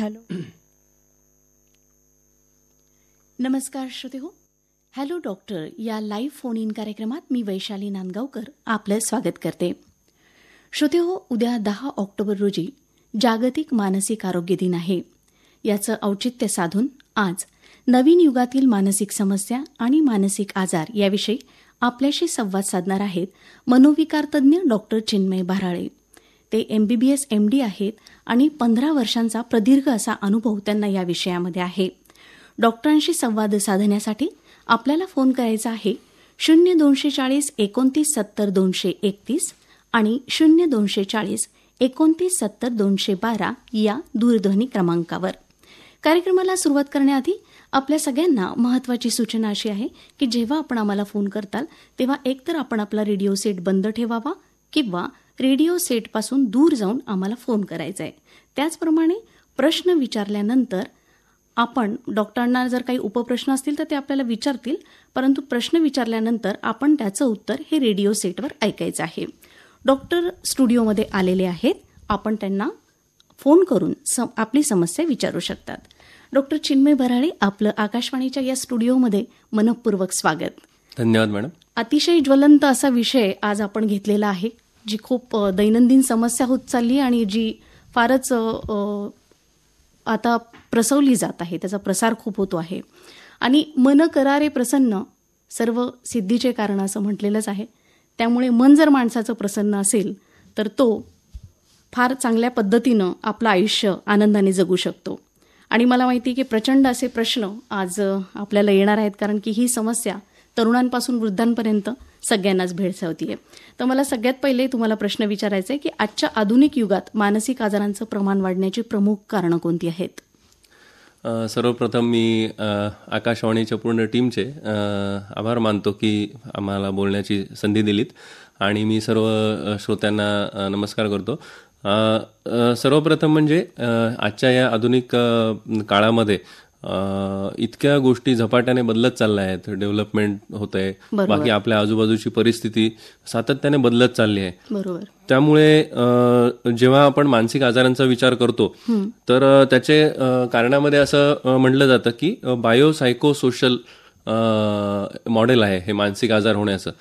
Hello. नमस्कार श्रोतेहो. Hello doctor या live phone in कार्यक्रमात मी वैशाली नांदगावकर आपलं स्वागत करते. श्रोतेहो, उद्या 10 ऑक्टोबर रोजी जागतिक मानसिक आरोग्य दिन आहे. याचं औचित्य साधून आज नवीन युगातील मानसिक समस्या आणि मानसिक आजार याविषयी आपल्याशी संवाद साधणार आहेत मनोविकार तज्ज्ञ डॉक्टर चिन्मय भाराळे. ते MBBS MD आहेत आणि 15 वर्षांचा प्रदीर्घ असा अनुभव त्यांना या विषयामध्ये आहे. डॉक्टरांशी संवाद साधण्यासाठी आपल्याला फोन करायचा आहे 0240 29 70 231 आणि 0240 29 70 212 या दूरध्वनी क्रमांकावर. कार्यक्रमाला सुरुवात करण्याआधी आपल्या सगळ्यांना महत्त्वाची सूचना अशी आहे की जेव्हा आपण आम्हाला फोन करताल तेव्हा एकतर आपण आपला रेडिओ सेट बंद ठेवावा किंवा रेडिओ सेटपासून दूर जाऊन आम्हाला फोन करायचा आहे. त्याचप्रमाणे प्रश्न विचारल्यानंतर आपण डॉक्टरांना जर काही उपप्रश्न असतील तर ते आपल्याला विचारतील, परंतु प्रश्न विचारल्यानंतर आपण त्याचं उत्तर हे रेडिओ सेटवर ऐकायचं आहे. डॉक्टर स्टुडिओमध्ये आलेले आहेत. आपण त्यांना फोन करून आपली समस्या विचारू शकतात. डॉक्टर चिन्मय भाराळे, आपलं आकाशवाणीच्या या स्टुडिओमध्ये मनःपूर्वक स्वागत. धन्यवाद मॅडम. अतिशय ज्वलंत असा विषय आज आपण घेतलेला आहे, जी खूप दैनंदिन समस्या होत चालली आणि जी फारच आता प्रसवली जात आहे. त्याचा प्रसार खूप होतो आहे आणि मन करारे प्रसन्न सर्व सिद्धीचे कारण असं म्हटलेलंच आहे. त्यामुळे मन जर माणसाचं प्रसन्न असेल तर तो फार चांगल्या पद्धतीनं आपलं आयुष्य आनंदाने जगू शकतो. आणि मला माहिती आहे की प्रचंड असे प्रश्न आज आपल्याला येणार आहेत, कारण की ही समस्या तरुणांपासून वृद्धांपर्यंत सगळ्यांनाच भेडसावतीये. तर मला सगळ्यात पहिले तुम्हाला प्रश्न विचारायचा आहे की आजच्या आधुनिक युगात मानसिक आजारांचं प्रमाण वाढण्याची प्रमुख कारणं कोणती आहेत? सर्वप्रथम मी आकाशवाणीच्या पूर्ण टीमचे आभार मानतो की आम्हाला बोलण्याची संधी दिलीत आणि मी सर्व श्रोत्यांना नमस्कार करतो. सर्वप्रथम म्हणजे आजच्या या आधुनिक काळामध्ये इतक्या गोष्टी झपाट्याने बदलत चालल्या आहेत. डेव्हलपमेंट होत आहे, बाकी आपल्या आजूबाजूची परिस्थिती सातत्याने बदलत चालली आहे. बरोबर. त्यामुळे जेव्हा आपण मानसिक आजारांचा विचार करतो तर त्याचे कारणामध्ये असं म्हटलं जातं की बायोसायको सोशल मॉडेल आहे हे मानसिक आजार होण्याचं.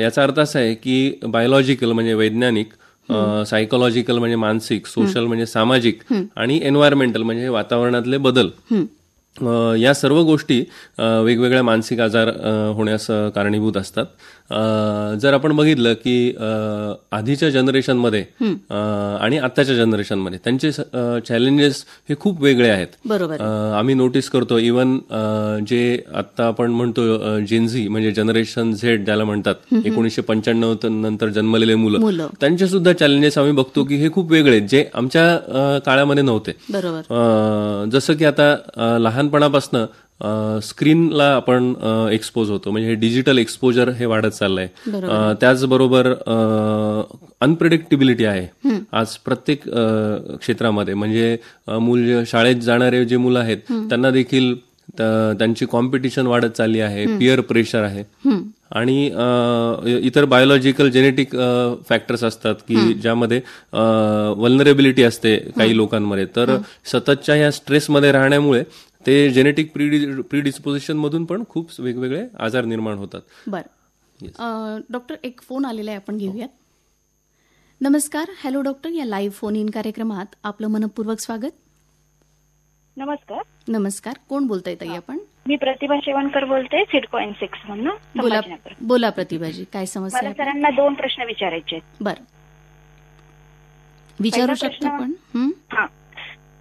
याचा अर्थ असा आहे की बायोलॉजिकल म्हणजे वैज्ञानिक, सायकोलॉजिकल म्हणजे मानसिक, सोशल म्हणजे सामाजिक आणि एन्व्हायरमेंटल म्हणजे वातावरणातले बदल, या सर्व गोष्टी वेगवेगळ्या मानसिक आजार होण्यास कारणीभूत असतात. जर आपण बघितलं की आधीच्या जनरेशनमध्ये आणि आत्ताच्या जनरेशनमध्ये त्यांचे चॅलेंजेस हे खूप वेगळे आहेत. बरोबर. आम्ही नोटीस करतो इव्हन जे आत्ता आपण म्हणतो जेनझी म्हणजे जनरेशन झेड ज्याला म्हणतात, 1995 नंतर जन्मलेले मुलं, त्यांचे सुद्धा चॅलेंजेस आम्ही बघतो की हे खूप वेगळे आहेत, जे आमच्या काळामध्ये नव्हते. बरोबर. जसं की आता लहानपणापासून स्क्रीनला आपण एक्सपोज होतो, म्हणजे हे डिजिटल एक्सपोजर हे वाढत चाललंय. त्याचबरोबर अनप्रेडिक्टेबिलिटी आहे आज प्रत्येक क्षेत्रामध्ये. म्हणजे मूल शाळेत जाणारे जे मुलं आहेत त्यांना देखील त्यांची कॉम्पिटिशन वाढत चालली आहे, पिअर प्रेशर आहे आणि इतर बायोलॉजिकल जेनेटिक फॅक्टर्स असतात की ज्यामध्ये व्हल्नरेबिलिटी असते काही लोकांमध्ये. तर सततच्या या स्ट्रेसमध्ये राहण्यामुळे ते जेनेटिक प्रीडिस्पोजिशन मधून पण खूप वेगवेगळे आजार निर्माण होतात. बरं डॉक्टर, एक फोन आलेला आहे, आपण घेऊयात. नमस्कार. हॅलो डॉक्टर या लाईव्ह फोन इन कार्यक्रमात आपलं मनःपूर्वक स्वागत. नमस्कार. नमस्कार. कोण बोलताय ताई आपण? मी प्रतिभा शेवणकर बोलते, सिडको N6 म्हणून. बोला प्रतिभाजी, काय समस्या? मला सरांना 2 प्रश्न विचारायचे आहेत. बरं, विचारू शकतो आपण. हा,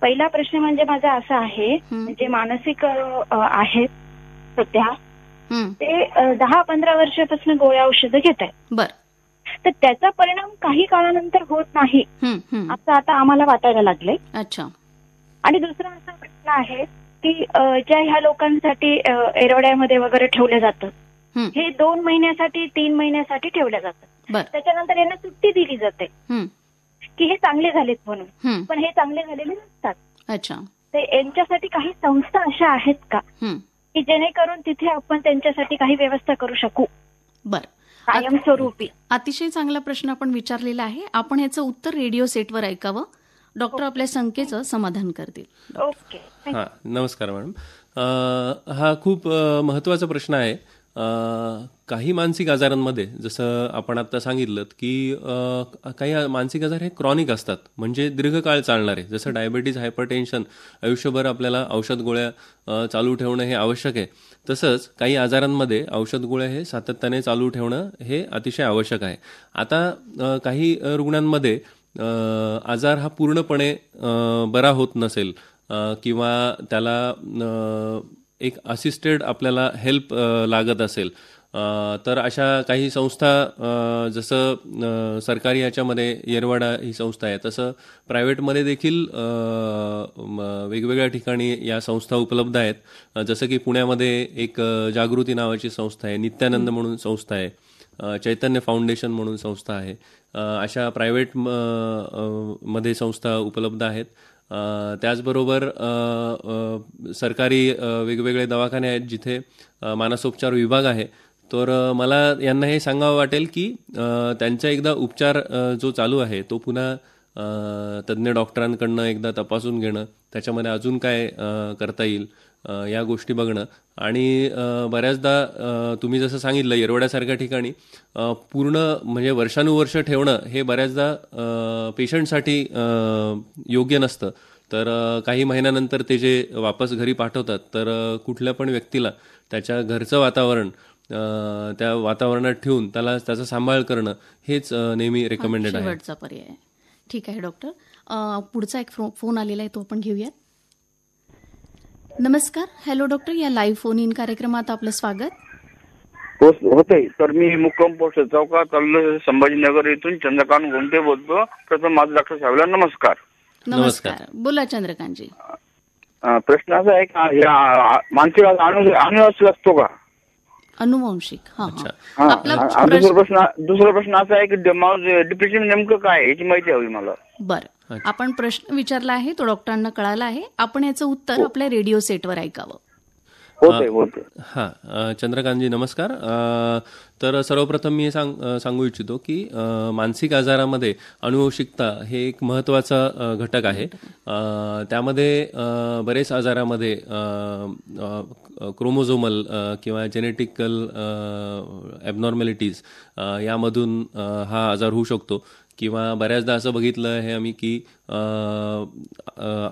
पहिला प्रश्न म्हणजे माझा असा आहे, जे मानसिक आहेत सध्या ते 10-15 वर्षापासून गोळ्या औषधं घेत आहेत. बरं. तर त्याचा परिणाम काही काळानंतर होत नाही असं आता आम्हाला वाटायला लागलंय. अच्छा. आणि दुसरा असा प्रश्न आहे की ज्या ह्या लोकांसाठी एरोड्यामध्ये वगैरे ठेवलं जातं, हे 2 महिन्यासाठी 3 महिन्यासाठी ठेवलं जातं. त्याच्यानंतर यांना सुट्टी दिली जाते की हे चांगले झालेत म्हणून, पण हे चांगले झालेले नसतात. अच्छा. तर यांच्यासाठी काही संस्था अशा आहेत का की जेणेकरून तिथे आपण त्यांच्यासाठी काही व्यवस्था करू शकू? बरं, कायमस्वरूपी. अतिशय चांगला प्रश्न आपण विचारलेला आहे. आपण ह्याचं उत्तर रेडिओ सेटवर ऐकावं डॉक्टर आपल्या शंकेचं समाधान करतील. ओके. हां, नमस्कार मॅडम. हा खूप महत्त्वाचा प्रश्न आहे. काही मानसिक आजारांमध्ये जसं आपण आता सांगितलं की काही मानसिक आजार हे क्रॉनिक असतात, म्हणजे दीर्घकाळ चालणारे. जसं डायबेटीज, हायपरटेन्शन, आयुष्यभर आपल्याला औषध गोळ्या चालू ठेवणं हे आवश्यक आहे. तसंच काही आजारांमध्ये औषध गोळ्या हे सातत्याने चालू ठेवणं हे अतिशय आवश्यक आहे. आता काही रुग्णांमध्ये आजार हा पूर्णपणे बरा होत नसेल किंवा त्याला एक असिस्टेड आपल्याला हेल्प लागत असेल, तर अशा काही संस्था, जसं सरकारी याच्यामध्ये येरवाडा ही संस्था आहे, तसं प्रायव्हेटमध्ये देखील वेगवेगळ्या ठिकाणी या संस्था उपलब्ध आहेत. जसं की पुण्यामध्ये एक जागृती नावाची संस्था आहे, नित्यानंद म्हणून संस्था आहे, चैतन्य फाउंडेशन म्हणून संस्था आहे. अशा प्रायव्हेट मध्ये संस्था उपलब्ध आहेत. त्याचबरोबर सरकारी वेगवेगळे दवाखाने आहेत जिथे मानसोपचार विभाग आहे. तर मला यांना हे सांगावं वाटेल की त्यांचा एकदा उपचार जो चालू आहे तो पुन्हा तज्ज्ञ डॉक्टरांकडनं एकदा तपासून घेणं, त्याच्यामध्ये अजून काय करता येईल या गोष्टी बघणं. आणि बऱ्याचदा तुम्ही जसं सांगितलं येरवड्यासारख्या ठिकाणी पूर्ण म्हणजे वर्षानुवर्ष ठेवणं हे बऱ्याचदा पेशंटसाठी योग्य नसतं. तर काही महिन्यानंतर ते जे वापस घरी पाठवतात, तर कुठल्या पण व्यक्तीला त्याच्या घरचं वातावरण त्या वातावरणात ठेवून त्याचा सांभाळ करणं हेच नेहमी रेकमेंडेड आहे. शेवटचा पर्याय. ठीक आहे डॉक्टर. पुढचा एक फोन आलेला आहे, तो आपण घेऊयात. नमस्कार. हॅलो डॉक्टर, या लाईव्ह फोन इन कार्यक्रमात आपलं स्वागत. होते. तर मी मुक्काम पोस्ट चौकात संभाजीनगर येथून चंद्रकांत गोमटे बोलतो. प्रथम माझं डॉक्टर साहेबला नमस्कार. नमस्कार. बोला चंद्रकांतजी. प्रश्न असा आहे की मानसिक अनुवांशिक असतो का? अनुवांशिक. दुसरा प्रश्न असा आहे की डिप्रेशन नेमकं काय याची माहिती हवी मला. बरं, आपण प्रश्न विचारला आहे, तो डॉक्टरांना कळाला आहे. आपण याचं उत्तर आपल्या रेडिओ सेटवर ऐकावं. हां, चंद्रकांतजी नमस्कार. तर सर्वप्रथम मी हे सांगू इच्छितो की मानसिक आजारामध्ये अनुवंशिकता हे एक महत्त्वाचा घटक आहे. त्यामध्ये बरेच आजारामध्ये क्रोमोझोमल किंवा जेनेटिकल ॲबनॉर्मॅलिटीज यामधून हा आजार होऊ शकतो. किंवा बऱ्याचदा असं बघितलं आहे आम्ही की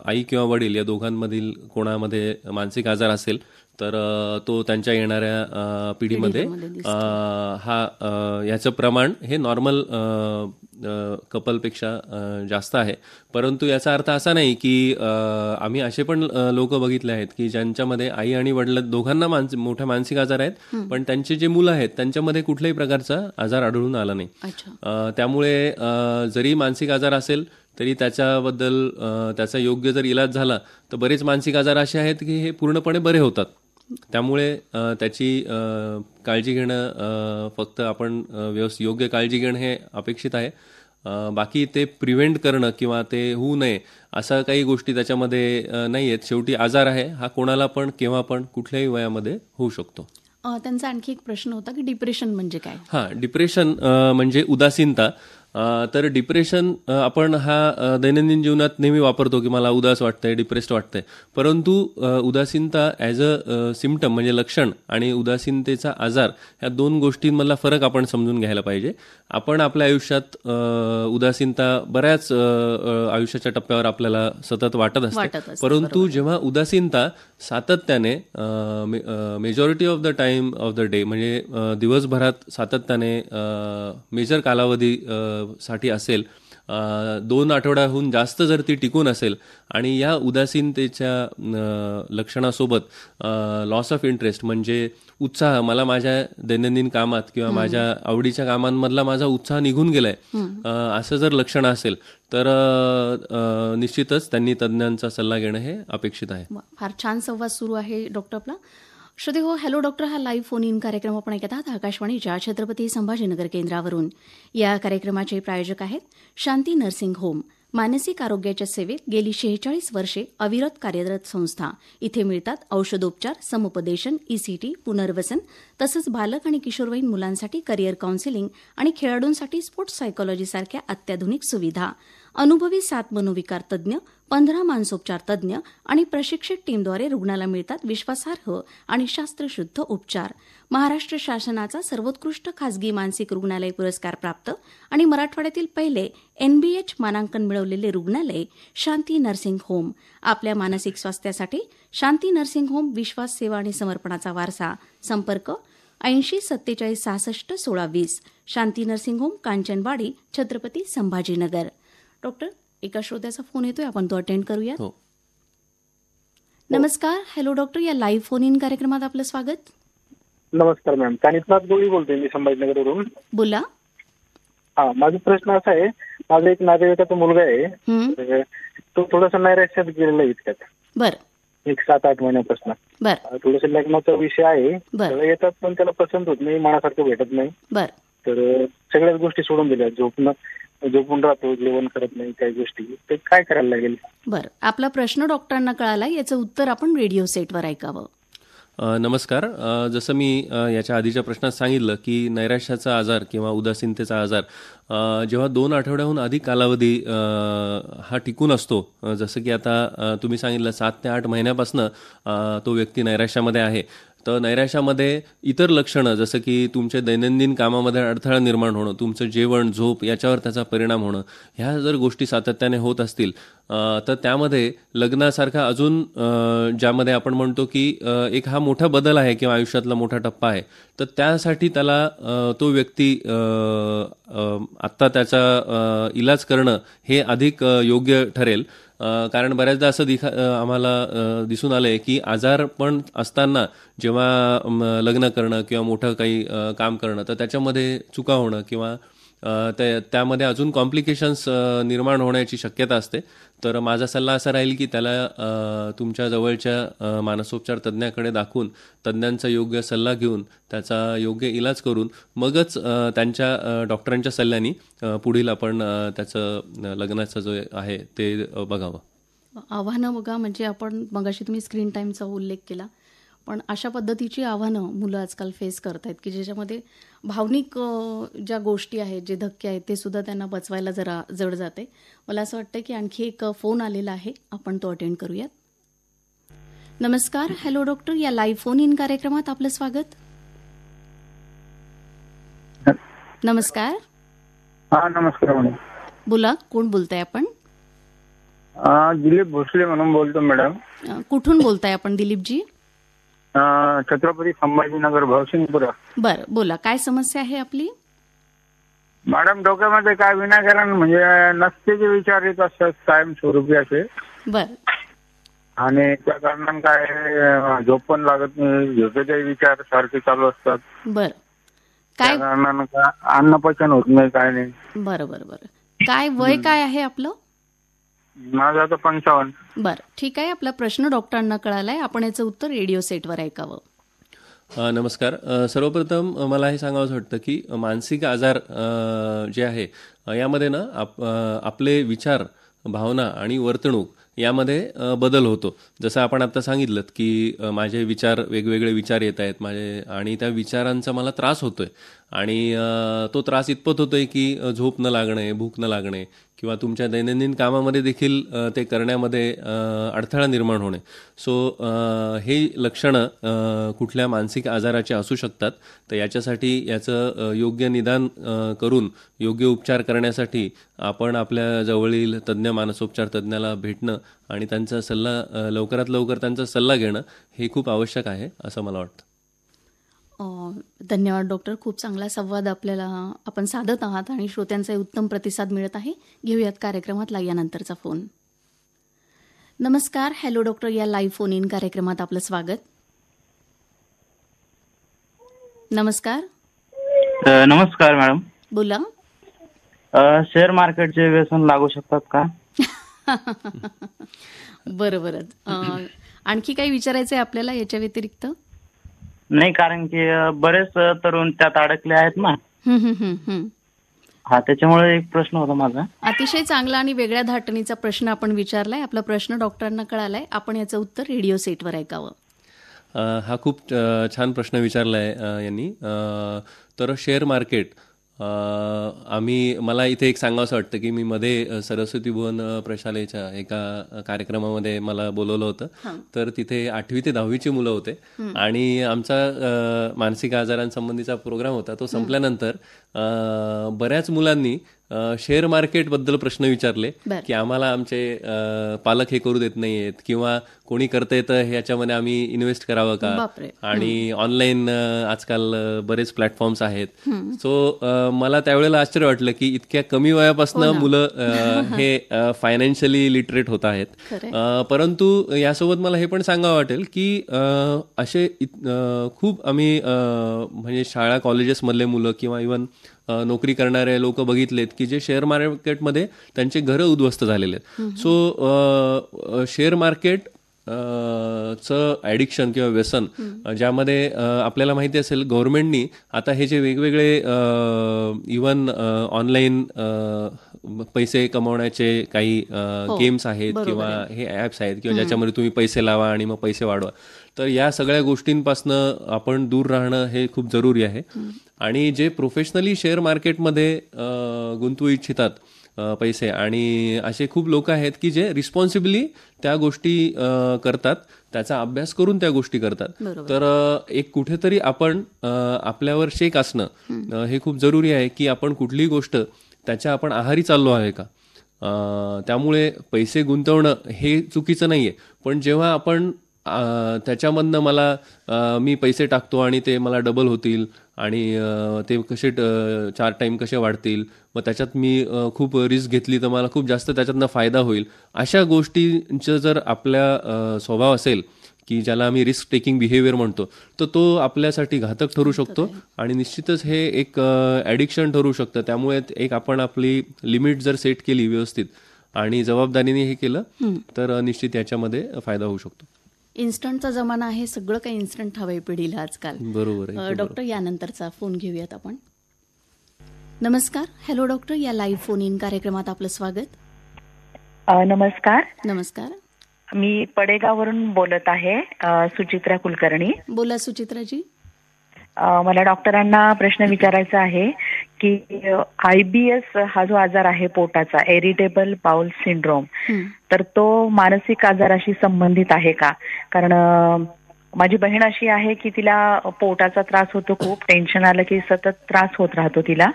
आई किंवा वडील या दोघांमधील कोणामध्ये मानसिक आजार असेल तर तो त्यांच्या येणाऱ्या पिढीमध्ये याचं प्रमाण हे नॉर्मल कपलपेक्षा जास्त आहे. परंतु याचा अर्थ असा नाही की आम्ही असे पण लोक बघितले आहेत की ज्यांच्यामध्ये आई आणि वडील दोघांना मोठ्या मानसिक आजार आहेत, पण त्यांचे जे मुलं आहेत त्यांच्यामध्ये कुठल्याही प्रकारचा आजार आढळून आला नाही. त्यामुळे जरी मानसिक आजार असेल तरी त्याच्याबद्दल त्याचा योग्य जर इलाज झाला तर बरेच मानसिक आजार असे आहेत की हे पूर्णपणे बरे होतात. त्यामुळे त्याची काळजी घेणं, फक्त आपण योग्य काळजी घेणं हे अपेक्षित आहे. बाकी ते प्रिव्हेंट करणं किंवा ते होऊ नये अशा काही गोष्टी त्याच्यामध्ये नाही आहेत. शेवटी आजार आहे हा कोणाला पण केव्हा पण कुठल्याही वयामध्ये होऊ शकतो. त्यांचा आणखी एक प्रश्न होता की डिप्रेशन म्हणजे काय? डिप्रेशन म्हणजे उदासीनता. तर डिप्रेशन आपण हा दैनंदिन जीवनात नेहमी वापरतो की मला उदास वाटतंय, डिप्रेस्ड वाटतंय. परंतु उदासीनता ॲज अ सिम्पटम म्हणजे लक्षण आणि उदासीनतेचा आजार ह्या दोन गोष्टींमधला फरक आपण समजून घ्यायला पाहिजे. आपण आपल्या आयुष्यात उदासीनता बऱ्याच आयुष्याच्या टप्प्यावर आपल्याला सतत वाटत असते. परंतु जेव्हा उदासीनता सातत्याने majority of the time of the day म्हणजे दिवसभरात सातत्याने मेजर कालावधी साठी असेल, 2 आठवड्याहून जास्त जर ती टिकून असेल आणि या उदासीनतेच्या लक्षणासोबत लॉस ऑफ इंटरेस्ट म्हणजे उत्साह, मला माझ्या दैनंदिन कामात किंवा माझ्या आवडीच्या कामांमधला माझा उत्साह निघून गेलाय, असं जर लक्षण असेल तर निश्चितच त्यांनी तज्ज्ञांचा सल्ला घेणं हे अपेक्षित आहे. फार छान संवाद सुरू आहे डॉक्टर आपला. श्रोते हो, हॅलो डॉक्टर हा लाईव्ह फोन इन कार्यक्रम आपण ऐकत आहात आकाशवाणीच्या छत्रपती संभाजीनगर केंद्रावरून. या कार्यक्रमाचे प्रायोजक आहेत शांती नर्सिंग होम, मानसिक आरोग्याच्या सेवेत गेली 46 वर्षे अविरत कार्यरत संस्था. इथे मिळतात औषधोपचार, समुपदेशन, ईसीटी, पुनर्वसन, तसंच बालक आणि किशोरवयीन मुलांसाठी करिअर काउन्सिलिंग आणि खेळाडूंसाठी स्पोर्ट्स सायकोलॉजीसारख्या अत्याधुनिक सुविधा. अनुभवी 7 मनोविकार तज्ज्ञ, 15 मानसोपचार तज्ज्ञ आणि प्रशिक्षित टीमद्वारे रुग्णाला मिळतात विश्वासार्ह आणि शास्त्रशुद्ध उपचार. महाराष्ट्र शासनाचा सर्वोत्कृष्ट खासगी मानसिक रुग्णालय पुरस्कार प्राप्त आणि मराठवाड्यातील पहिले NBH मानांकन मिळवलेले रुग्णालय शांती नर्सिंग होम. आपल्या मानसिक स्वास्थ्यासाठी शांती नर्सिंग होम विश्वास, सेवा आणि समर्पणाचा वारसा. संपर्क 80 47 66 16 20. Shanti nursing home, Kanchanwadi, Chhatrapati Sambhajinagar. Doctor, एका श्रोत्याचा फोन येतोय, आपण तो अटेंड करूया. नमस्कार. हॅलो डॉक्टर, या लाईव्ह फोन इन कार्यक्रमात आपलं स्वागत. नमस्कार मॅम, कानिफनाथ गोळी बोलतोय मी संभाजीनगरवरून. बोला. हा, माझा प्रश्न असा आहे, माझा एक नातेवाईकाचा मुलगा आहे, तो थोडासा नैराश्यात गेलेला आहे इतक्यात. बरं. एक 7-8 महिन्यापासून. बरं. थोडस लग्नाचा विषय आहे, त्याला येतात पण त्याला पसंत होत नाही, मनासारखं भेटत नाही. बरं. तर सगळ्याच गोष्टी सोडून दिल्या, झोपून राहतो, जेवण करत नाही, काही गोष्टी. ते काय करायला लागेल? बरं, आपला प्रश्न डॉक्टरांना कळाला, याचं उत्तर आपण रेडिओ सेटवर ऐकावं. नमस्कार. जसं मी याच्या आधीच्या प्रश्नात सांगितलं की नैराश्याचा आजार किंवा उदासीनतेचा आजार जेव्हा 2 आठवड्याहून अधिक कालावधी हा टिकून असतो, जसं की आता तुम्ही सांगितलं 7 ते 8 महिन्यापासून तो व्यक्ती नैराश्यामध्ये आहे, तर नैराश्यामध्ये इतर लक्षणं जसं की तुमच्या दैनंदिन कामामध्ये अडथळा निर्माण होणं, तुमचं जेवण, झोप याच्यावर त्याचा परिणाम होणं, ह्या जर गोष्टी सातत्याने होत असतील तर त्यामध्ये लग्नासारखा अजून ज्यामध्ये आपण म्हणतो की एक हा मोठा बदल आहे किंवा आयुष्यातला मोठा टप्पा आहे, तर त्यासाठी त्याला तो व्यक्ती आत्ता त्याचा इलाज करणं हे अधिक योग्य ठरेल. कारण बऱ्याचदा असं आम्हाला दिसून आलंय की आजार पण असताना जेव्हा लग्न करणं किंवा मोठं काही काम करणं, तर त्याच्यामध्ये चुका होणं किंवा त्यामध्ये अजून कॉम्प्लिकेशन्स निर्माण होण्याची शक्यता असते. तर माझा सल्ला असा राहील की त्याला तुमच्या जवळच्या मानसोपचार तज्ज्ञाकडे दाखवून तज्ज्ञांचा योग्य सल्ला घेऊन त्याचा योग्य इलाज करून मगच त्यांच्या डॉक्टरांच्या सल्ल्याने पुढील आपण त्याचं लग्नाचं जो आहे ते बघावं. आव्हानं बघा, म्हणजे आपण मगाशी तुम्ही स्क्रीन टाईमचा उल्लेख केला, पण अशा पद्धतीची आव्हानं मुलं आजकाल फेस करतायत की ज्याच्यामध्ये भावनिक ज्या गोष्टी आहेत, जे धक्के आहेत, ते सुद्धा त्यांना पचवायला जरा जड जाते. मला असं वाटतं की आणखी एक फोन आलेला आहे, आपण तो अटेंड करूयात. नमस्कार. हॅलो डॉक्टर, या लाईव्ह फोन इन कार्यक्रमात आपलं स्वागत. नमस्कार. हा, नमस्कार. बोला, कोण बोलताय आपण? दिलीप भोसले म्हणून बोलतो मॅडम. कुठून बोलताय आपण दिलीपजी? छत्रपती संभाजीनगर, भावसिंगपुरा. बरं, बोला, काय समस्या आहे आपली? मॅडम, डोक्यामध्ये काय विनाकारण म्हणजे नसतेचे विचार येत असतात कायमस्वरूपी असे. बरं. आणि त्या कारणाने काय झोप पण लागत नाही, झोपेचे विचार सारखे चालू असतात. बरं. काय कारणानं काय अन्नपचन होत नाही, काय नाही. बरं बरं बरं. काय वय काय आहे आपलं? माझं आता 55. बरं, ठीक आहे. आपला प्रश्न डॉक्टरांना कळालाय, आपण याचं उत्तर रेडिओ सेटवर ऐकावं. नमस्कार. सर्वप्रथम मला हे सांगावंसं वाटतं की मानसिक आजार जे आहे यामध्ये ना आपले विचार, भावना आणि वर्तणूक यामध्ये बदल होतो. जसं आपण आता सांगितलं की माझे विचार, वेगवेगळे विचार येत आहेत माझे, आणि त्या विचारांचा मला त्रास होतोय, आणि तो त्रास इतपत होतोय की झोप न लागणे, भूक न लागणे किंवा तुमच्या दैनंदिन कामामध्ये देखील ते करण्यामध्ये अडथळा निर्माण होणे. सो हे लक्षणं कुठल्या मानसिक आजाराचे असू शकतात. तर याच्यासाठी याचं योग्य निदान करून योग्य उपचार करण्यासाठी आपण आपल्या जवळील तज्ज्ञ मानसोपचार तज्ज्ञाला भेटणं आणि त्यांचा सल्ला लवकरात लवकर त्यांचा सल्ला घेणं हे खूप आवश्यक आहे असं मला वाटतं. धन्यवाद डॉक्टर. खूप चांगला संवाद आपण साधत आहात आणि श्रोत्यांचा उत्तम प्रतिसाद मिळत आहे. घेऊयात कार्यक्रमातला यानंतरचा फोन. नमस्कार. हॅलो डॉक्टर, या लाईव्ह फोन इन कार्यक्रमात आपलं स्वागत. नमस्कार. नमस्कार मॅडम. बोला. शेअर मार्केटचे व्यसन लागू शकतात का? बरं. आणखी काही विचारायचं आहे आपल्याला याच्या व्यतिरिक्त? नाही, कारण की बरेच तरुण त्यात अडकले आहेत ना. हा, त्याच्यामुळे एक प्रश्न होता माझा. अतिशय चांगला आणि वेगळ्या धाटणीचा प्रश्न आपण विचारलाय. आपला प्रश्न डॉक्टरांना कळालाय, आपण याचं उत्तर रेडिओ सेटवर ऐकावं. हा खूप छान प्रश्न विचारलाय यांनी. तर शेअर मार्केट मला इथे एक सांगावंसं वाटतं की मी मध्ये सरस्वती भुवन प्रशालेच्या एका कार्यक्रमामध्ये मला बोलवलं होतं. तर तिथे 8वी ते 10वीची मुलं होते आणि आमचा मानसिक आजारांसंबंधीचा प्रोग्राम होता. तो संपल्यानंतर बऱ्याच मुलांनी शेअर मार्केटबद्दल प्रश्न विचारले की आम्हाला आमचे पालक हे करू देत नाहीयेत किंवा कोणी करता येतं ह्याच्यामध्ये आम्ही इन्व्हेस्ट करावं का, आणि ऑनलाईन आजकाल बरेच प्लॅटफॉर्म्स आहेत. सो मला त्यावेळेला आश्चर्य वाटलं की इतक्या कमी वयापासून मुलं हे फायनान्शियली लिटरेट होत आहेत. परंतु यासोबत मला हे पण सांगावं वाटेल की असे खूप आम्ही म्हणजे शाळा कॉलेजेसमधले मुलं किंवा इव्हन नोकरी करणारे लोक बघितलेत की जे शेअर मार्केटमध्ये त्यांचे घरं उद्ध्वस्त झालेले आहेत. सो शेअर मार्केट चं ॲडिक्शन किंवा व्यसन, ज्यामध्ये आपल्याला माहिती असेल गव्हर्नमेंटनी आता हे जे वेगवेगळे इव्हन ऑनलाईन पैसे कमवण्याचे काही गेम्स आहेत किंवा हे ॲप्स आहेत किंवा ज्याच्यामध्ये तुम्ही पैसे लावा आणि मग पैसे वाढवा, तर या सगळ्या गोष्टींपासनं आपण दूर राहणं हे खूप जरुरी आहे. आणि जे प्रोफेशनली शेअर मार्केटमध्ये गुंतवू इच्छितात पैसे, आणि असे खूप लोक आहेत की जे रिस्पॉन्सिबली त्या गोष्टी करतात, त्याचा अभ्यास करून त्या गोष्टी करतात. तर एक कुठेतरी आपण आपल्यावर शेक असणं हे खूप जरुरी आहे की आपण कुठलीही गोष्ट त्याच्या आपण आहारी चाललो आहे का. त्यामुळे पैसे गुंतवणं हे चुकीचं नाहीये, पण जेव्हा आपण त्याच्यामधनं मी पैसे टाकतो आणि ते मला डबल होतील आणि ते कसे 4 टाईम कसे वाढतील, मग त्याच्यात मी खूप रिस्क घेतली तर मला खूप जास्त त्याच्यातनं फायदा होईल, अशा गोष्टींचं जर आपल्या स्वभाव असेल की ज्याला आम्ही रिस्क टेकिंग बिहेवियर म्हणतो, तर तो आपल्यासाठी घातक ठरू शकतो आणि निश्चितच हे एक ॲडिक्शन ठरू शकतं. त्यामुळे एक आपण आपली लिमिट जर सेट केली व्यवस्थित आणि जबाबदारीने हे केलं तर निश्चित याच्यामध्ये फायदा होऊ शकतो. इन्स्टंटचा जमाना आहे, सगळं काही इन्स्टंट हवंय पिढीला आजकाल. बरोबर आहे डॉक्टर, यानंतरचा फोन घेऊयात आपण. नमस्कार. हॅलो डॉक्टर, या लाईव्ह फोन इन कार्यक्रमात आपलं स्वागत. नमस्कार. नमस्कार. मी पडेगाववरून बोलत आहे, सुचित्रा कुलकर्णी. बोला सुचित्राजी. मला डॉक्टरांना प्रश्न विचारायचा आहे की IBS हा जो आजार आहे पोटाचा, इरिटेबल बाउल सिंड्रोम, तर तो मानसिक आजाराशी संबंधित आहे का? कारण माझी बहीण अशी आहे की तिला पोटाचा त्रास होतो, खूप टेन्शन आलं की सतत त्रास होत राहतो तिला,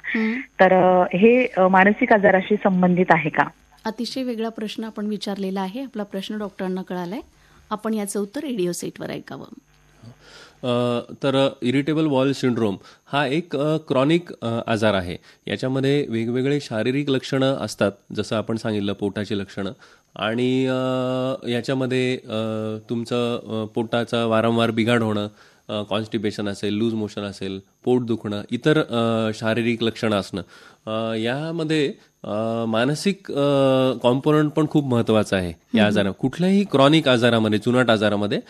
तर हे मानसिक आजाराशी संबंधित आहे का? अतिशय वेगळा प्रश्न आपण विचारलेला आहे. आपला प्रश्न डॉक्टरांना कळालाय, आपण याचं उत्तर रेडिओ सेटवर ऐकावं. तर इरिटेबल बाउल सिंड्रोम हा एक क्रॉनिक आजार आहे. याच्यामध्ये वेगवेगळे शारीरिक लक्षणं असतात, जसं आपण सांगितलं पोटाची लक्षणं, आणि याच्यामध्ये तुमचं पोटाचा वारंवार बिघाड होणं, कॉन्स्टिपेशन असेल, लूज मोशन असेल, पोट दुखणं, इतर शारीरिक लक्षणं असणं, यामध्ये मानसिक कॉम्पोनंट पण खूप महत्त्वाचा आहे या आजारात. कुठल्याही क्रॉनिक आजारामध्ये, जुनाट आजारामध्ये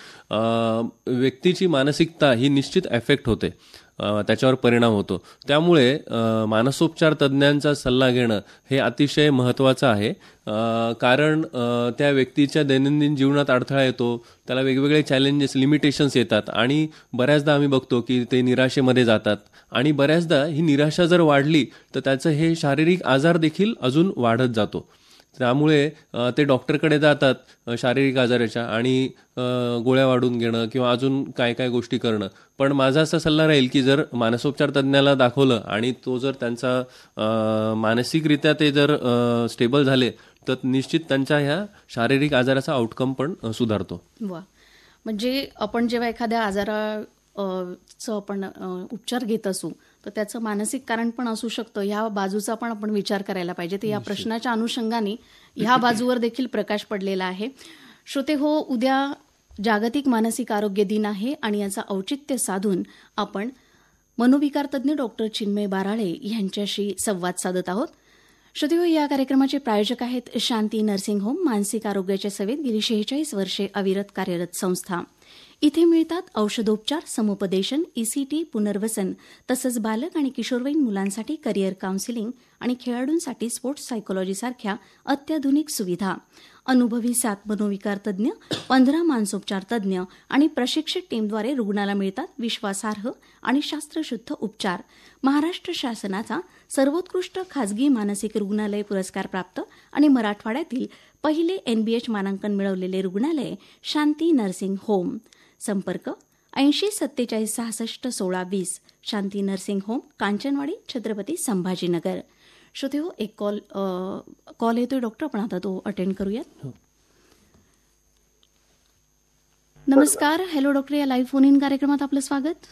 व्यक्तीची मानसिकता ही निश्चित एफेक्ट होते, त्याच्यावर परिणाम होतो. त्यामुळे मानसोपचार तज्ज्ञांचा सल्ला घेणं हे अतिशय महत्त्वाचं आहे. कारण त्या व्यक्तीच्या दैनंदिन जीवनात अडथळा येतो, त्याला वेगवेगळे चॅलेंजेस, लिमिटेशन्स येतात, आणि बऱ्याचदा आम्ही बघतो की ते निराशेमध्ये जातात, आणि बऱ्याचदा ही निराशा जर वाढली तर त्याचं हे शारीरिक आजार देखील अजून वाढत जातो. त्यामुळे ते डॉक्टरकडे जातात शारीरिक आजाराच्या, आणि गोळ्या वाढून घेणं किंवा अजून काय काय गोष्टी करणं. पण माझा असा सल्ला राहील की जर मानसोपचार तज्ज्ञाला दाखवलं आणि तो जर त्यांचा मानसिकरित्या ते जर स्टेबल झाले तर निश्चित त्यांच्या ह्या शारीरिक आजाराचा आउटकम पण सुधारतो. वा, म्हणजे आपण जेव्हा एखाद्या आजाराचं आपण उपचार घेत असू तर त्याचं मानसिक कारण पण असू शकतं, ह्या बाजूचा पण आपण विचार करायला पाहिजे. तर या प्रश्नाच्या अनुषंगाने ह्या बाजूवर देखील प्रकाश पडलेला आहे. श्रोते हो, उद्या जागतिक मानसिक आरोग्य दिन आहे आणि याचं औचित्य साधून आपण मनोविकार तज्ज्ञ डॉक्टर चिन्मय बाराळे यांच्याशी संवाद साधत आहोत. श्रोते हो, या कार्यक्रमाचे प्रायोजक आहेत शांती नर्सिंग होम, मानसिक आरोग्याच्या सेवेत गेली 46 वर्षे अविरत कार्यरत संस्था. इथे मिळतात औषधोपचार, समुपदेशन, ECT, पुनर्वसन, तसंच बालक आणि किशोरवयीन मुलांसाठी करिअर काउन्सिलिंग आणि खेळाडूंसाठी स्पोर्ट्स सायकोलॉजीसारख्या अत्याधुनिक सुविधा. अनुभवी 7 मनोविकार तज्ज्ञ, 15 मानसोपचार तज्ज्ञ आणि प्रशिक्षित टीमद्वारे रुग्णाला मिळतात विश्वासार्ह आणि शास्त्रशुद्ध उपचार. महाराष्ट्र शासनाचा सर्वोत्कृष्ट खाजगी मानसिक रुग्णालय पुरस्कार प्राप्त आणि मराठवाड्यातील पहिले NBH मानांकन मिळवलेले रुग्णालय शांती नर्सिंग होम. संपर्क 80 47 66 16 20. Shanti nursing home, Kanchanwadi, Chhatrapati Sambhajinagar. श्रोते हो, एक कॉल येतोय डॉक्टर, आपण आता तो अटेंड करूयात. नमस्कार. हॅलो डॉक्टर, या लाईव्ह फोन इन कार्यक्रमात आपलं स्वागत.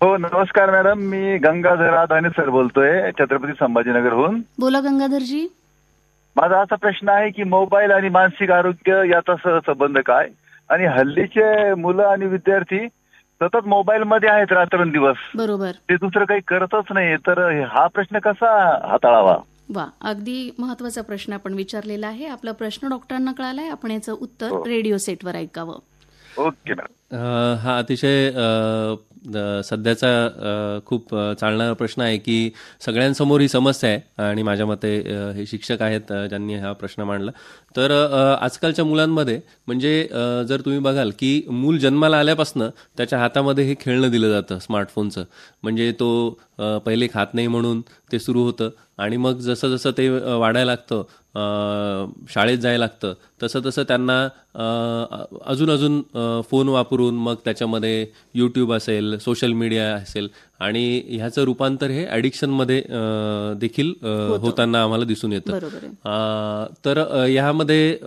हो नमस्कार मॅडम, मी गंगाधर अदानी सर बोलतोय, छत्रपती संभाजीनगरहून. बोला गंगाधरजी. माझा असा प्रश्न आहे की मोबाईल आणि मानसिक आरोग्य याचा संबंध काय, आणि हल्लीचे मुलं आणि विद्यार्थी सतत मोबाईल मध्ये आहेत रात्रंदिवस. बरोबर. ते दुसरं काही करतच नाही, तर हा प्रश्न कसा हाताळावा? वा, अगदी महत्वाचा प्रश्न आपण विचारलेला आहे. आपला प्रश्न डॉक्टरांना कळालाय, आपण याचं उत्तर रेडिओ सेटवर ऐकावं. Okay madam. हा अतिशय सध्याचा खूप चालणारा प्रश्न आहे की सगळ्यांसमोर ही समस्या आहे, आणि माझ्या मते हे शिक्षक आहेत ज्यांनी हा प्रश्न मांडला. तर आजकालच्या मुलांमध्ये म्हणजे जर तुम्ही बघाल की मूल जन्माला आल्यापासून त्याच्या हातामध्ये हे खेळणं दिलं जातं स्मार्टफोनचं. म्हणजे तो पहिले खात नाही म्हणून ते सुरू होतं, आणि मग जसं जसं ते वाढायला लागतं, शाळेत जायला लागतं, तसं तसं त्यांना अजून फोन वापरून मग त्याच्यामध्ये यूट्यूब असेल, सोशल मीडिया असेल, आणि ह्याचं रूपांतर हे ॲडिक्शनमध्ये देखील होताना आम्हाला दिसून येतं. तर ह्यामध्ये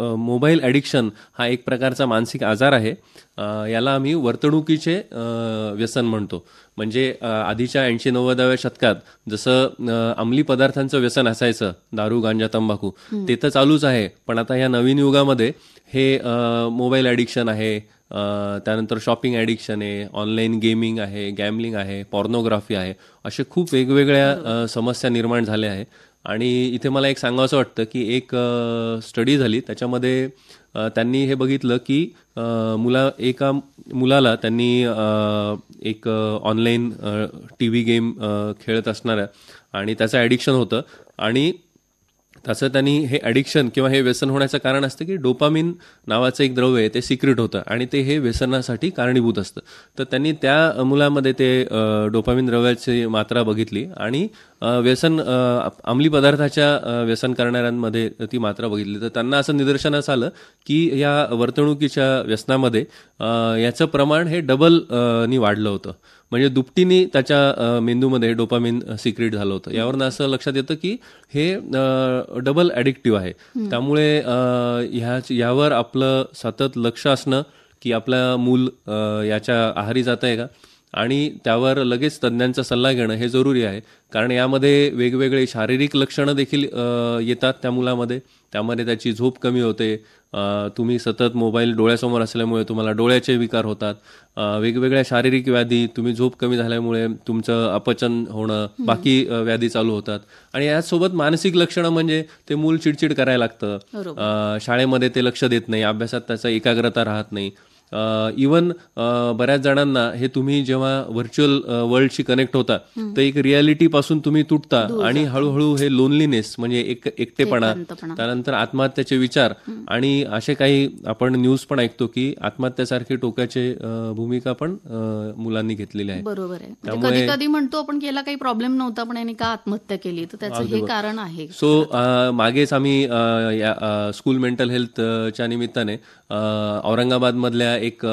मोबाईल ॲडिक्शन हा एक प्रकारचा मानसिक आजार आहे. याला आम्ही वर्तणुकीचे व्यसन म्हणतो. म्हणजे आधीच्या 80-90व्या शतकात जसं अंमली पदार्थांचं व्यसन असायचं, दारू, गांजा, तंबाखू, ते तर चालूच आहे, पण आता ह्या नवीन युगामध्ये हे मोबाईल ॲडिक्शन आहे, त्यानंतर शॉपिंग ॲडिक्शन आहे, ऑनलाईन गेमिंग आहे, गॅमलिंग आहे, पॉर्नोग्राफी आहे, असे खूप वेगवेगळ्या समस्या निर्माण झाल्या आहे. आणि इथे मला एक सांगावंसं वाटतं की एक स्टडी झाली, त्याच्यामध्ये त्यांनी हे बघितलं की एका मुलाला त्यांनी एक ऑनलाईन TV गेम खेळत असणाऱ्या, आणि त्याचं ॲडिक्शन होतं, आणि तसं त्यांनी हे ॲडिक्शन किंवा हे व्यसन होण्याचं कारण असतं की डोपामिन नावाचं एक द्रव्य आहे, ते सिक्रेट होतं, आणि ते हे व्यसनासाठी कारणीभूत असतं. तर त्यांनी त्या मुलामध्ये ते डोपामिन द्रव्याची मात्रा बघितली, आणि व्यसन अंमली पदार्थाच्या व्यसन करणाऱ्यांमध्ये ती मात्रा बघितली. तर त्यांना असं निदर्शनास आलं की या वर्तणुकीच्या व्यसनामध्ये याचं प्रमाण हे डबलनी वाढलं होतं. म्हणजे दुपटीने त्याच्या मेंदूमध्ये डोपामिन सिक्रेट झालं होतं. यावरून असं लक्षात येतं की हे डबल ॲडिक्टिव्ह आहे. त्यामुळे यावर आपलं सतत लक्ष असणं की आपलं मूल याच्या आहारी जात आहे का, आणि त्यावर लगेच तज्ज्ञांचा सल्ला घेणं हे जरुरी आहे. कारण यामध्ये वेगवेगळे शारीरिक लक्षणं देखील येतात त्या मुलामध्ये. त्यामध्ये त्याची झोप कमी होते, तुम्ही सतत मोबाईल डोळ्यासमोर असल्यामुळे तुम्हाला डोळ्याचे विकार होतात, वेगवेगळ्या शारीरिक व्याधी, तुम्ही झोप कमी झाल्यामुळे तुमचं अपचन होणं, बाकी व्याधी चालू होतात. आणि याचसोबत मानसिक लक्षणं म्हणजे ते मूल चिडचिड करायला लागतं, शाळेमध्ये ते लक्ष देत नाही, अभ्यासात त्याचा एकाग्रता राहत नाही. इवन बऱ्याच जणांना हे तुम्ही जेव्हा व्हर्च्युअल वर्ल्डशी कनेक्ट होता तर एक रियालिटी पासून तुम्ही तुटता, आणि हळूहळू हे लोनलीनेस म्हणजे एकटेपणा, त्यानंतर आत्महत्याचे विचार, आणि असे काही आपण न्यूज पण ऐकतो की आत्महत्यासारखी टोकाचे भूमिका पण मुलांनी घेतलेली आहे. बरोबर आहे. त्यामुळे कधी म्हणतो आपण केला काही प्रॉब्लेम नव्हता पण यांनी का आत्महत्या केली, तर त्याचं हे कारण आहे. सो मागेच आम्ही स्कूल मेंटल हेल्थच्या निमित्ताने औरंगाबादमधल्या एक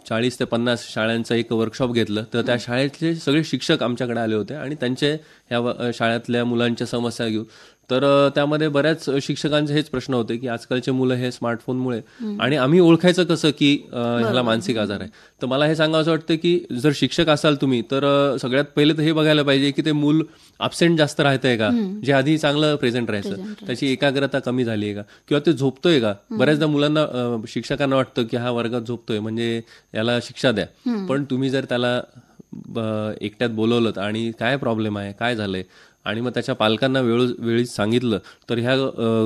40 ते 50 शाळांचं एक वर्कशॉप घेतलं. तर त्या शाळेतले सगळे शिक्षक आमच्याकडे आले होते, आणि त्यांचे ह्या शाळेतल्या मुलांच्या समस्या घेऊन. तर त्यामध्ये बऱ्याच शिक्षकांचे हेच प्रश्न होते की आजकालचे मुलं हे स्मार्टफोनमुळे, आणि आम्ही ओळखायचं कसं की ह्याला मानसिक आजार आहे. तर मला हे सांगावं असं वाटतं की जर शिक्षक असाल तुम्ही, तर सगळ्यात पहिले तर हे बघायला पाहिजे की ते मूल अब्सेंट जास्त राहतंय का, जे आधी चांगलं प्रेझेंट राहायचं, त्याची एकाग्रता कमी झाली आहे का, किंवा ते झोपतोय का. बऱ्याचदा मुलांना, शिक्षकांना वाटतं की हा वर्गात झोपतोय म्हणजे याला शिक्षा द्या, पण तुम्ही जर त्याला एकट्यात बोलवलं आणि काय प्रॉब्लेम आहे, काय झालंय, आणि मग त्याच्या पालकांना वेळी सांगितलं, तर ह्या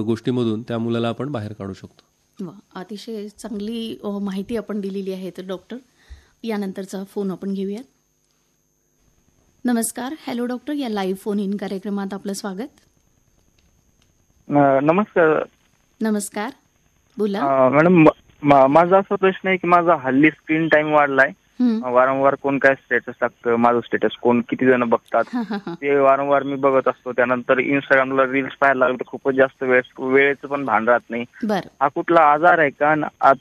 गोष्टीमधून त्या मुलाला आपण बाहेर काढू शकतो. अतिशय चांगली माहिती आपण दिलेली आहे. तर डॉक्टर, यानंतरचा फोन आपण घेऊयात. नमस्कार. हॅलो डॉक्टर, या लाईव्ह फोन इन कार्यक्रमात आपलं स्वागत. नमस्कार. नमस्कार, बोला. मॅडम, माझा असा प्रश्न आहे की माझा हल्ली स्क्रीन टाइम वाढलाय. वारंवार कोण काय स्टेटस टाकतं, माझं स्टेटस कोण किती जण बघतात ते वारंवार मी बघत असतो. त्यानंतर इंस्टाग्रामला रील्स पाहायला लागलो तर खूपच जास्त वेळेचं पण भान राहत नाही. हा कुठला आजार आहे का? आज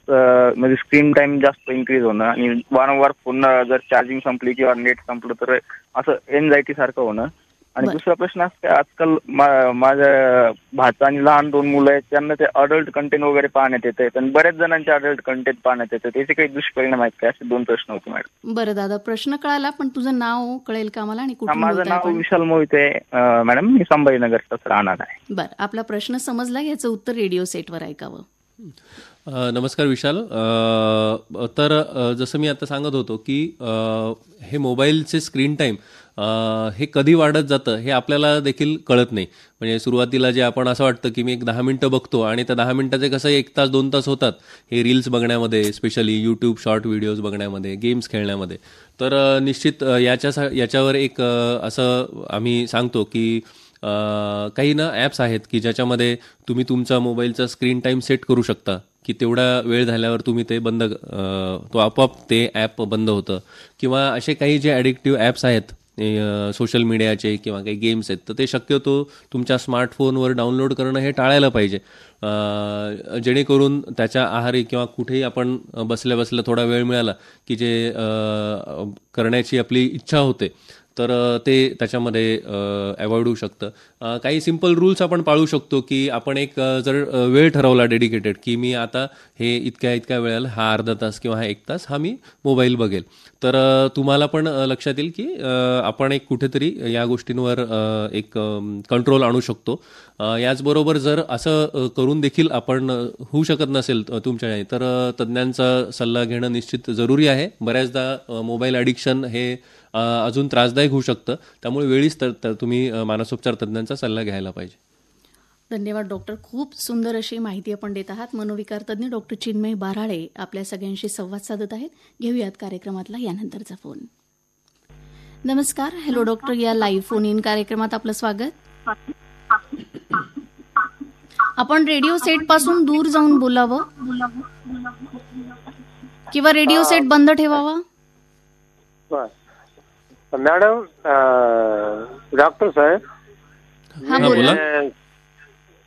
म्हणजे स्क्रीन टाइम जास्त इन्क्रीज होणं आणि वारंवार फोन जर चार्जिंग संपली किंवा नेट संपलं तर असं एन्झायटी सारखं होणं. आणि दुसरा प्रश्न असतो, आजकाल माझ्या भाचा आणि लहान 2 मुलं आहेत, त्यांना ते अडल्ट कंटेंट वगैरे पाहण्यात येतं आणि बऱ्याच जणांचे अडल्ट कंटेंट पाहण्यात येतं. त्याचे काही दुष्परिणाम आहेत का? असे 2 प्रश्न होते मॅडम. बरं दादा, प्रश्न कळाला, पण तुझं नाव कळेल का मला आणि कुठून? माझं नाव विशाल मोहिते मॅडम, मी संभाजीनगरचाच राहणार आहे. बरं, आपला प्रश्न समजला, याचं उत्तर रेडिओ सेटवर ऐकावं. नमस्कार विशाल. तर जसं मी आता सांगत होतो की हे मोबाईलचे स्क्रीन टाईम हे कधी वाढत जातं हे आपल्याला देखील कळत नाही. म्हणजे सुरुवातीला जे आपण असं वाटतं की मी एक 10 मिनटं बघतो आणि त्या 10 मिनटाचे कसं 1 तास 2 तास होतात हे रील्स बघण्यामध्ये, स्पेशली यूट्यूब शॉर्ट व्हिडिओज बघण्यामध्ये, गेम्स खेळण्यामध्ये. तर निश्चित याच्यावर एक असं आम्ही सांगतो की काही ना ॲप्स आहेत की ज्याच्यामध्ये तुम्ही तुमचा मोबाईलचा स्क्रीन टाईम सेट करू शकता की तेवढा वेळ झाल्यावर तुम्ही ते तो आपोआप ते ॲप बंद होतं. किंवा असे काही जे ॲडिक्टिव्ह ॲप्स आहेत सोशल मीडियाचे किंवा काही गेम्स आहेत तर ते शक्यतो तुमच्या स्मार्टफोनवर डाउनलोड करणं हे टाळायला पाहिजे. जेणेकरून त्याच्या आहारी किंवा कुठेही आपण बसल्या बसल्या थोडा वेळ मिळाला की जे करण्याची आपली इच्छा होते तर ते त्याच्यामध्ये अवॉइड होऊ शकतं. काही सिम्पल रूल्स आपण पाळू शकतो की आपण एक जर वेळ ठरवला डेडिकेटेड की मी आता हे इतक्या वेळेला हा अर्धा तास किंवा हा 1 तास हा मी मोबाईल बघेल, तर तुम्हाला पण लक्षात येईल की आपण एक कुठेतरी या गोष्टींवर एक कंट्रोल आणू शकतो. याचबरोबर जर असं करून देखील आपण होऊ शकत नसेल तुमच्या तर तज्ज्ञांचा सल्ला घेणं निश्चित जरुरी आहे. बऱ्याचदा मोबाईल ॲडिक्शन हे अजून त्रासदायक होऊ शकतं, त्यामुळे वेळीच तर तुम्ही मानसोपचार तज्ज्ञांचा सल्ला घ्यायला पाहिजे. धन्यवाद डॉक्टर, खूप सुंदर अशी माहिती आपण देत आहात. मनोविकार तज्ज्ञ डॉक्टर चिन्मय बाराळे आपल्या सगळ्यांशी संवाद साधत आहेत. घेऊयात कार्यक्रमातला यानंतरचा फोन. नमस्कार, हॅलो डॉक्टर, या लाईव्ह फोन इन कार्यक्रमात आपलं स्वागत. आपण रेडिओ सेट पासून दूर जाऊन बोलावं किंवा रेडिओ सेट बंद ठेवावा. मॅडम, डॉक्टर साहेब, हा बोला.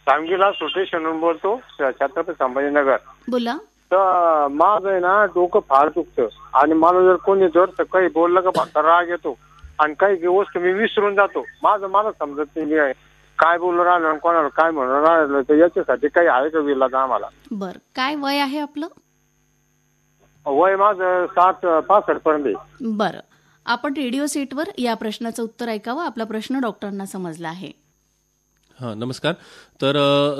सांगलीला सुटेशनहून बोलतो, छत्रपती संभाजीनगर. बोला. तर माझं आहे ना डोकं फार दुखतं आणि मला जर कोणी जोर काही बोललं का फार राग येतो आणि काही गोष्ट मी विसरून जातो. मला समजत नाही मी काय बोलून राहिलं, कोणाला काय म्हणून राहिलं, तर याच्यासाठी काही आहे का विलाज आम्हाला? बर, काय वय आहे आपलं? वय माझं 65 पर्यंत. बरं, आपण रेडिओ सेटवर या प्रश्नाचं उत्तर ऐकावं. आपला प्रश्न डॉक्टरांना समजला आहे. हां, नमस्कार. तर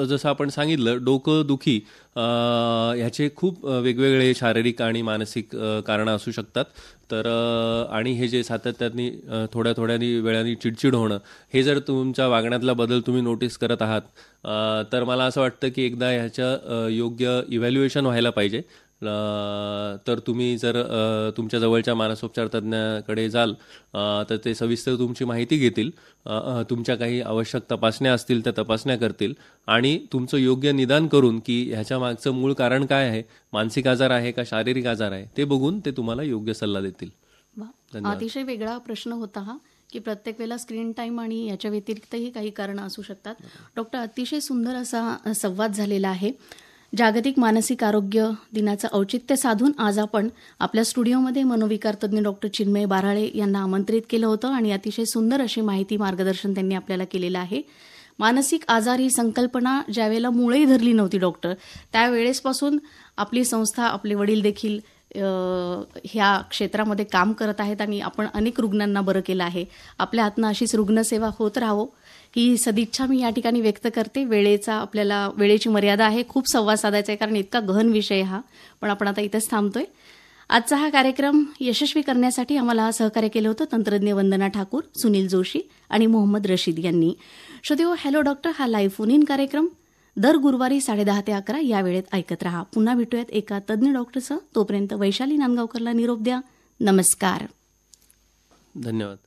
जसं आपण सांगितलं, डोकं दुखी ह्याचे खूप वेगवेगळे शारीरिक आणि मानसिक कारणं असू शकतात. तर आणि हे जे सातत्याने थोड्या वेळाने चिडचिड होणं, हे जर तुमच्या वागण्यातला बदल तुम्ही नोटीस करत आहात तर मला असं वाटतं की एकदा ह्याचं योग्य इव्हॅल्युएशन व्हायला पाहिजे. तर तुम्ही जर तुमच्या जवळच्या मानसोपचार तज्ज्ञाकडे जाल तर ते सविस्तर तुमची माहिती घेतील, तुमच्या काही आवश्यक तपासण्या असतील त्या तपासण्या करतील आणि तुमचं योग्य निदान करून की ह्याच्या मागचं मूळ कारण काय आहे, मानसिक आजार आहे का शारीरिक आजार आहे, ते बघून ते तुम्हाला योग्य सल्ला देतील. अतिशय वेगळा प्रश्न होता हा की प्रत्येक वेळेला स्क्रीन टाईम आणि याच्या व्यतिरिक्तही काही कारणं असू शकतात. डॉक्टर, अतिशय सुंदर असा संवाद झालेला आहे. जागतिक मानसिक आरोग्य दिनाचं औचित्य साधून आज आपण आपल्या स्टुडिओमध्ये मनोविकार तज्ज्ञ डॉक्टर चिन्मय बाराळे यांना आमंत्रित केलं होतं आणि अतिशय सुंदर अशी माहिती, मार्गदर्शन त्यांनी आपल्याला केलेलं आहे. मानसिक आजार ही संकल्पना ज्यावेळेला मुळेही धरली नव्हती डॉक्टर, त्यावेळेसपासून आपली संस्था, आपले वडील देखील ह्या क्षेत्रामध्ये काम करत आहेत आणि आपण अनेक रुग्णांना बरं केलं आहे. आपल्या हातनं अशीच रुग्णसेवा होत राहावं ही सदिच्छा मी या ठिकाणी व्यक्त करते. आपल्याला वेळेची मर्यादा आहे, खूप संवाद साधायचा आहे कारण इतका गहन विषय हा, पण आपण आता इथंच थांबतोय. आजचा हा कार्यक्रम यशस्वी करण्यासाठी आम्हाला सहकार्य केलं होतं तंत्रज्ञ वंदना ठाकूर, सुनील जोशी आणि मोहम्मद रशीद यांनी. श्रोतेहो, हॅलो डॉक्टर हा लाईव्ह फोन इन कार्यक्रम दर गुरुवारी 10:30 ते 11 या वेळेत ऐकत रहा. पुन्हा भेटूयात एका तज्ज्ञ डॉक्टरसह. तोपर्यंत वैशाली नांदगावकरला निरोप द्या. नमस्कार. धन्यवाद.